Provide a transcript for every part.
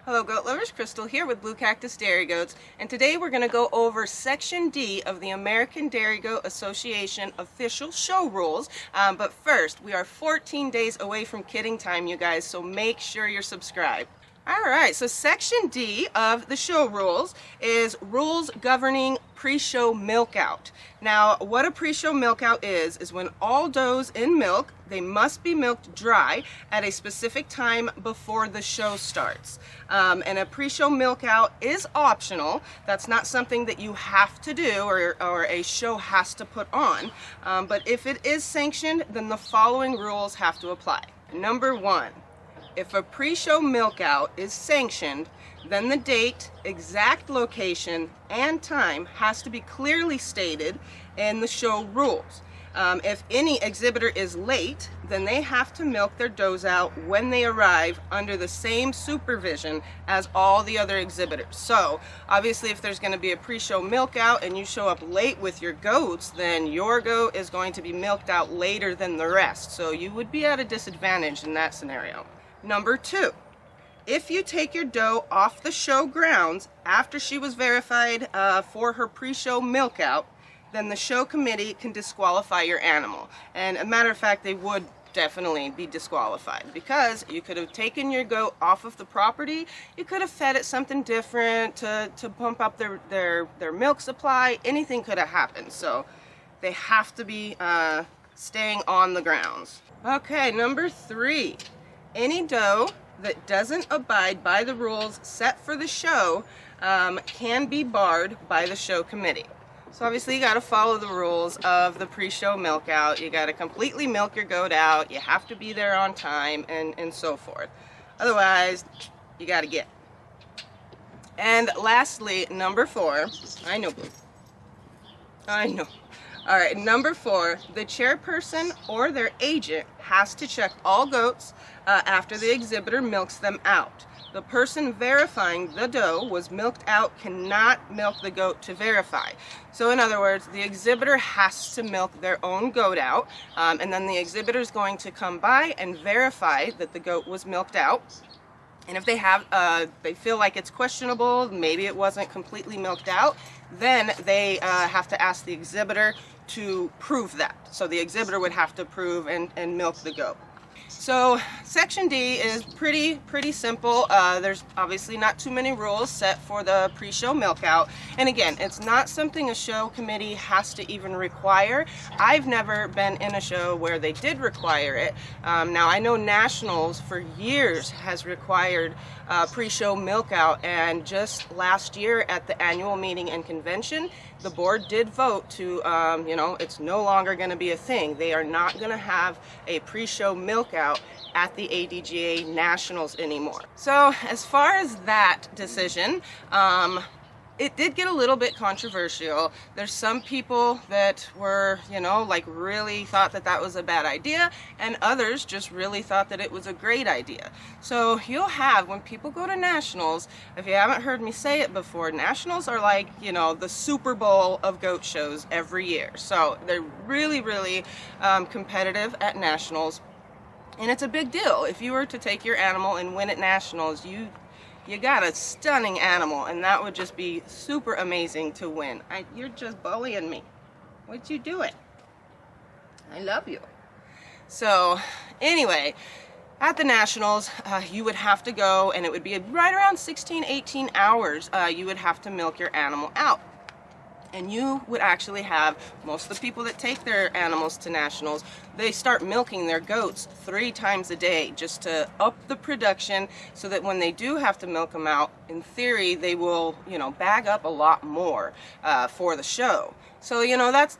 Hello goat lovers, Crystal here with Blue Cactus Dairy Goats, and today we're going to go over Section D of the American Dairy Goat Association official show rules. But first, we are 14 days away from kidding time, you guys, so make sure you're subscribed. Alright, so Section D of the show rules is rules governing pre-show milkout. Now, what a pre-show milkout is when all does in milk, they must be milked dry at a specific time before the show starts. And a pre-show milkout is optional. That's not something that you have to do or a show has to put on. But if it is sanctioned, then the following rules have to apply. Number 1. If a pre-show milkout is sanctioned, then the date, exact location, and time has to be clearly stated in the show rules. If any exhibitor is late, then they have to milk their does out when they arrive under the same supervision as all the other exhibitors. So, obviously, if there's going to be a pre-show milkout and you show up late with your goats, then your goat is going to be milked out later than the rest. So you would be at a disadvantage in that scenario. Number 2, if you take your doe off the show grounds after she was verified for her pre-show milkout, then the show committee can disqualify your animal. And a matter of fact, they would definitely be disqualified because you could have taken your goat off of the property, you could have fed it something different to pump up their milk supply, anything could have happened. So they have to be staying on the grounds. Okay, number 3. Any doe that doesn't abide by the rules set for the show can be barred by the show committee. So obviously you got to follow the rules of the pre-show milkout. You got to completely milk your goat out. You have to be there on time and so forth. Otherwise, you got to get. And lastly, number 4. I know, Blue. I know. Alright, number 4, the chairperson or their agent has to check all goats after the exhibitor milks them out. The person verifying the doe was milked out cannot milk the goat to verify. So in other words, the exhibitor has to milk their own goat out, and then the exhibitor is going to come by and verify that the goat was milked out. And if they feel like it's questionable, maybe it wasn't completely milked out, then they have to ask the exhibitor to prove that. So the exhibitor would have to prove and milk the goat. So Section D is pretty simple. There's obviously not too many rules set for the pre-show milkout. And again, it's not something a show committee has to even require. I've never been in a show where they did require it. Now I know Nationals for years has required pre-show milkout, and just last year at the annual meeting and convention, the board did vote to, it's no longer going to be a thing. They are not going to have a pre-show milkout at the ADGA Nationals anymore. So as far as that decision, it did get a little bit controversial. There's some people that were, really thought that that was a bad idea, and others just really thought that it was a great idea. So you'll have, when people go to Nationals, if you haven't heard me say it before, Nationals are like, the Super Bowl of goat shows every year. So they're really competitive at Nationals, and it's a big deal. If you were to take your animal and win at Nationals, you got a stunning animal, and that would just be super amazing to win. You're just bullying me. What you doing? I love you. So anyway, at the Nationals, you would have to go, and it would be right around 16-18 hours you would have to milk your animal out. And you would actually have, most of the people that take their animals to Nationals, they start milking their goats 3 times a day just to up the production so that when they do have to milk them out, in theory, they will, bag up a lot more for the show. So,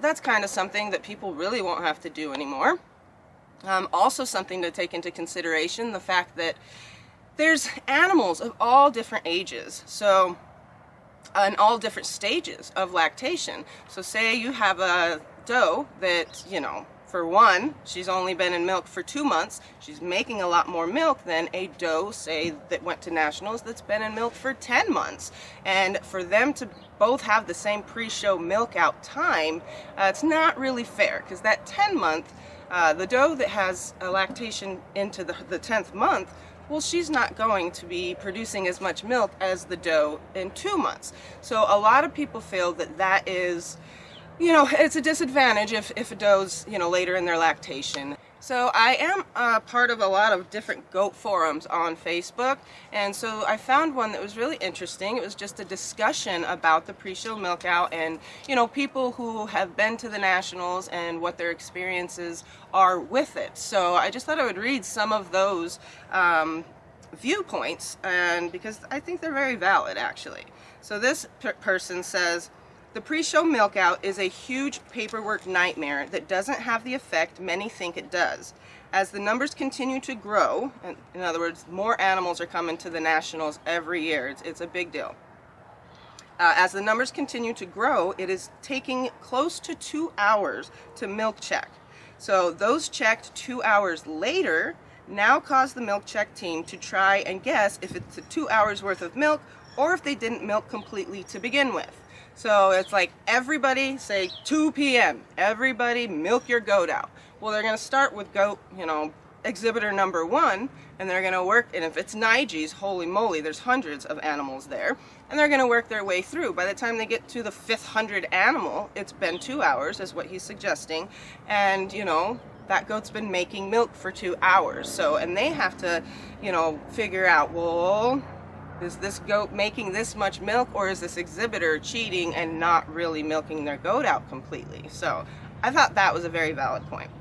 that's kind of something that people really won't have to do anymore. Also something to take into consideration, the fact that there's animals of all different ages. So, and all different stages of lactation. So say you have a doe that, for one, she's only been in milk for 2 months. She's making a lot more milk than a doe, say, that went to Nationals that's been in milk for 10 months. And for them to both have the same pre-show milk out time, it's not really fair, because that 10 month, the doe that has a lactation into the 10th month well, she's not going to be producing as much milk as the doe in 2 months. So a lot of people feel that that is, it's a disadvantage if a doe's, later in their lactation. So I am part of a lot of different goat forums on Facebook, and so I found one that was really interesting. It was just a discussion about the pre-show milkout and, people who have been to the nationals and what their experiences are with it. So I just thought I would read some of those viewpoints, and because I think they're very valid, actually. So this person says, the pre-show milkout is a huge paperwork nightmare that doesn't have the effect many think it does. As the numbers continue to grow, in other words, more animals are coming to the nationals every year. It's a big deal. As the numbers continue to grow, it is taking close to 2 hours to milk check. So those checked 2 hours later now cause the milk check team to try and guess if it's a 2 hours worth of milk or if they didn't milk completely to begin with. So it's like, everybody say 2 p.m. Everybody milk your goat out. Well, they're going to start with goat, exhibitor number 1, and they're going to work, and if it's Nigerians, holy moly, there's hundreds of animals there, and they're going to work their way through. By the time they get to the 500th animal, it's been 2 hours, is what he's suggesting, and, that goat's been making milk for 2 hours. So, and they have to, figure out, well, is this goat making this much milk, or is this exhibitor cheating and not really milking their goat out completely? So I thought that was a very valid point.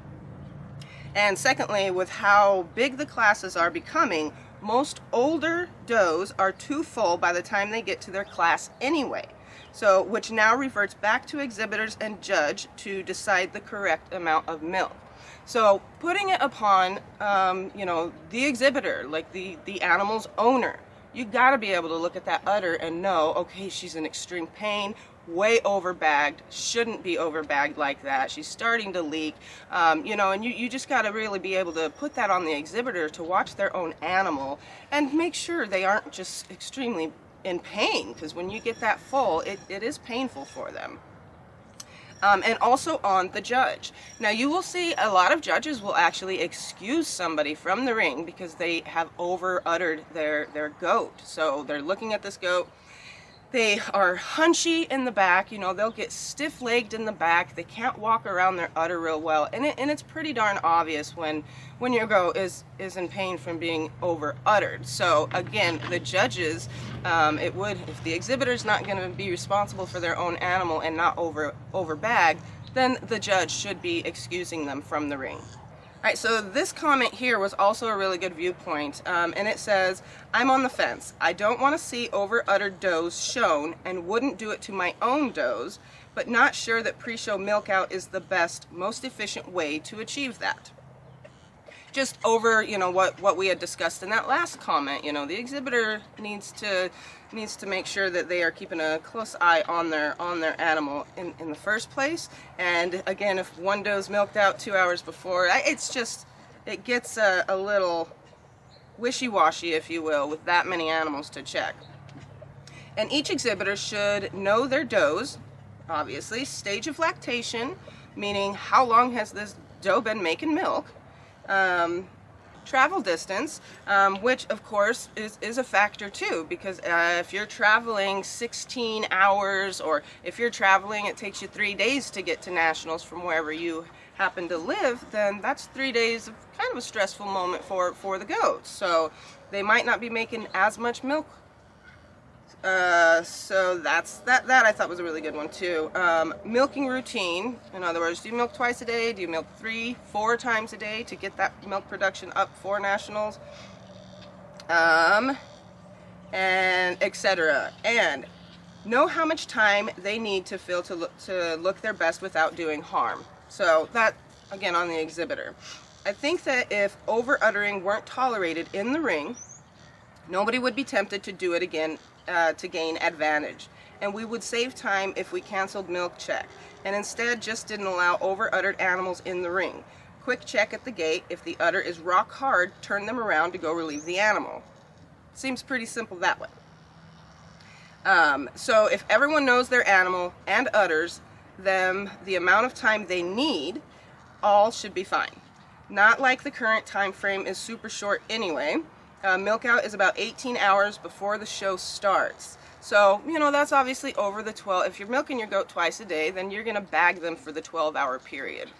And secondly, with how big the classes are becoming, most older does are too full by the time they get to their class anyway. So, which now reverts back to exhibitors and judge to decide the correct amount of milk. So putting it upon, the exhibitor, like the animal's owner, you got to be able to look at that udder and know, okay, she's in extreme pain, way overbagged, shouldn't be overbagged like that, she's starting to leak, and you just got to really be able to put that on the exhibitor to watch their own animal and make sure they aren't just extremely in pain, because when you get that full, it is painful for them. And also on the judge. Now you will see a lot of judges will actually excuse somebody from the ring because they have over-uddered their goat. So they're looking at this goat, they are hunchy in the back, they'll get stiff-legged in the back, they can't walk around their udder real well, and it's pretty darn obvious when your goat is in pain from being over-uddered. So again, the judges, if the exhibitor's not going to be responsible for their own animal and not over-bag, then the judge should be excusing them from the ring. Alright, so this comment here was also a really good viewpoint, and it says, I'm on the fence. I don't want to see over-uddered does shown and wouldn't do it to my own does, but not sure that pre-show milkout is the best, most efficient way to achieve that. Just over, what we had discussed in that last comment, the exhibitor needs to make sure that they are keeping a close eye on their animal in the first place. And again, if one doe's milked out 2 hours before, it gets a little wishy-washy, if you will, with that many animals to check. And each exhibitor should know their does, obviously, stage of lactation, meaning how long has this doe been making milk, travel distance, which of course is a factor too, because if you're traveling 16 hours, or if you're traveling, it takes you 3 days to get to nationals from wherever you happen to live, then that's 3 days of kind of a stressful moment for the goats. So they might not be making as much milk. So that I thought was a really good one too. Milking routine, in other words, do you milk twice a day? Do you milk 3-4 times a day to get that milk production up for nationals? And etc. And know how much time they need to feel to look their best without doing harm. So that, again, on the exhibitor. I think that if over-uddering weren't tolerated in the ring, nobody would be tempted to do it again to gain advantage. And we would save time if we canceled milk check and instead just didn't allow over-uddered animals in the ring. Quick check at the gate. If the udder is rock hard, turn them around to go relieve the animal. Seems pretty simple that way. So if everyone knows their animal and udders them the amount of time they need, all should be fine. Not like the current time frame is super short anyway. Milk out is about 18 hours before the show starts. So, you know, that's obviously over the 12. If you're milking your goat twice a day, then you're going to bag them for the 12-hour period.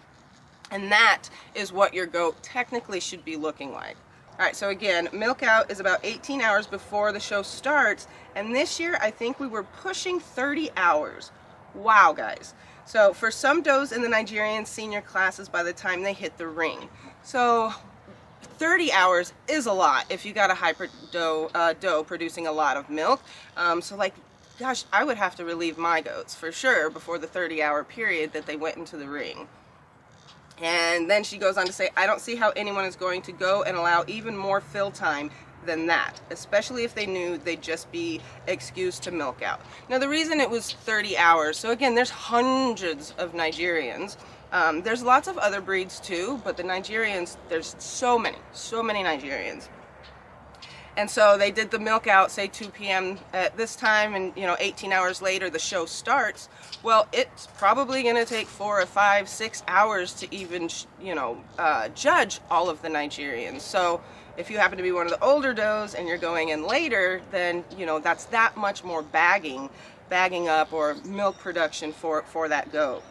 And that is what your goat technically should be looking like. All right, so again, milk out is about 18 hours before the show starts. And this year, I think we were pushing 30 hours. Wow, guys. So for some does in the Nigerian senior classes by the time they hit the ring. So 30 hours is a lot if you got a hyper doe producing a lot of milk. So like, gosh, I would have to relieve my goats for sure before the 30-hour period that they went into the ring. And then she goes on to say, I don't see how anyone is going to go and allow even more fill time than that, especially if they knew they'd just be excused to milk out. Now the reason it was 30 hours, so again, there's hundreds of Nigerians. There's lots of other breeds too, but the Nigerians, there's so many Nigerians. And so they did the milk out, say 2 p.m. at this time, and 18 hours later the show starts. Well, it's probably going to take 4 or 5, 6 hours to even, judge all of the Nigerians. So if you happen to be one of the older does and you're going in later, then, that's that much more bagging up or milk production for that goat.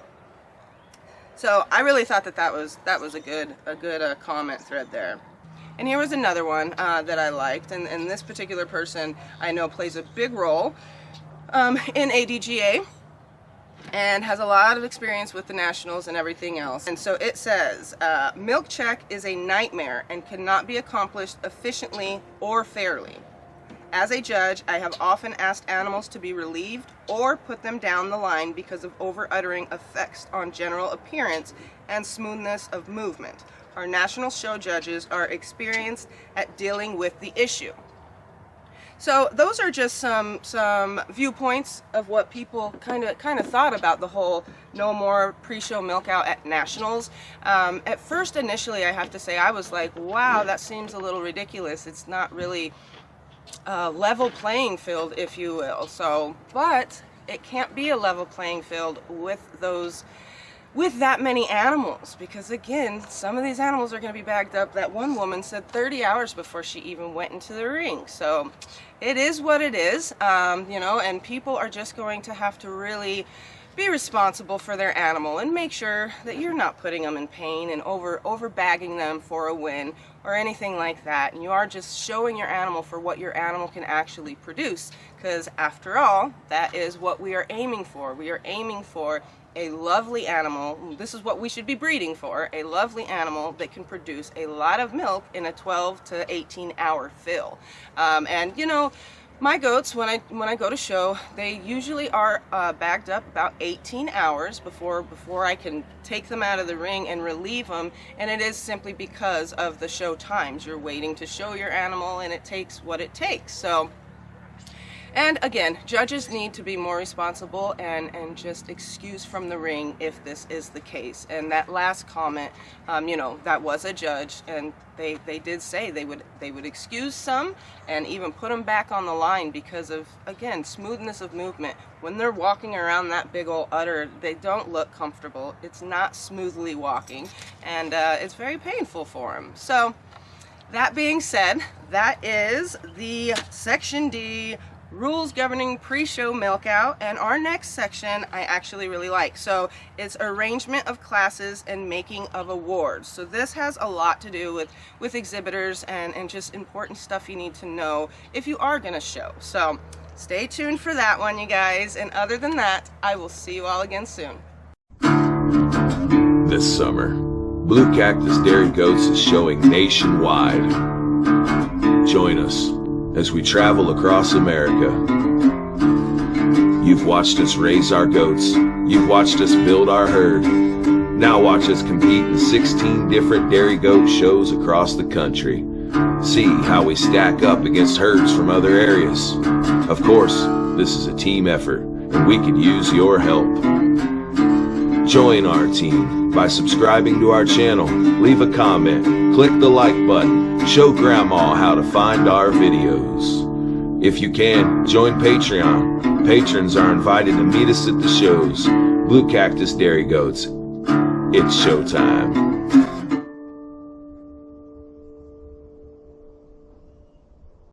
So I really thought that was a good comment thread there. And here was another one that I liked, and this particular person I know plays a big role in ADGA and has a lot of experience with the nationals and everything else. And so it says, milk check is a nightmare and cannot be accomplished efficiently or fairly. As a judge, I have often asked animals to be relieved or put them down the line because of over-uttering effects on general appearance and smoothness of movement. Our national show judges are experienced at dealing with the issue. So those are just some viewpoints of what people kind of thought about the whole no more pre-show milk out at nationals. At first, initially, I have to say, I was like, wow, that seems a little ridiculous. It's not really a level playing field, if you will. So, but it can't be a level playing field with that many animals, because again, some of these animals are going to be bagged up. That one woman said 30 hours before she even went into the ring. So it is what it is, and people are just going to have to really be responsible for their animal and make sure that you're not putting them in pain and over bagging them for a win or anything like that. And you are just showing your animal for what your animal can actually produce, because after all, that is what we are aiming for. We are aiming for a lovely animal. This is what we should be breeding for, a lovely animal that can produce a lot of milk in a 12 to 18 hour fill. And my goats, when I go to show, they usually are bagged up about 18 hours before I can take them out of the ring and relieve them, and it is simply because of the show times. You're waiting to show your animal, and it takes what it takes. So, and again, judges need to be more responsible and just excuse from the ring if this is the case. And that last comment, that was a judge, and they did say they would excuse some and even put them back on the line because of, again, smoothness of movement. When they're walking around that big old udder, they don't look comfortable. It's not smoothly walking, and it's very painful for them. So that being said, that is the Section D rules governing pre-show milk out, and our next section I actually really like. So it's arrangement of classes and making of awards. So this has a lot to do with exhibitors and just important stuff you need to know if you are going to show. So stay tuned for that one, you guys, and other than that, I will see you all again soon. This summer, Blue Cactus Dairy Goats is showing nationwide. Join us as we travel across America. You've watched us raise our goats. You've watched us build our herd. Now watch us compete in 16 different dairy goat shows across the country. See how we stack up against herds from other areas. Of course, this is a team effort, and we could use your help. Join our team by subscribing to our channel, leave a comment, click the like button, show Grandma how to find our videos. If you can, join Patreon. Patrons are invited to meet us at the shows. Blue Cactus Dairy Goats, it's showtime.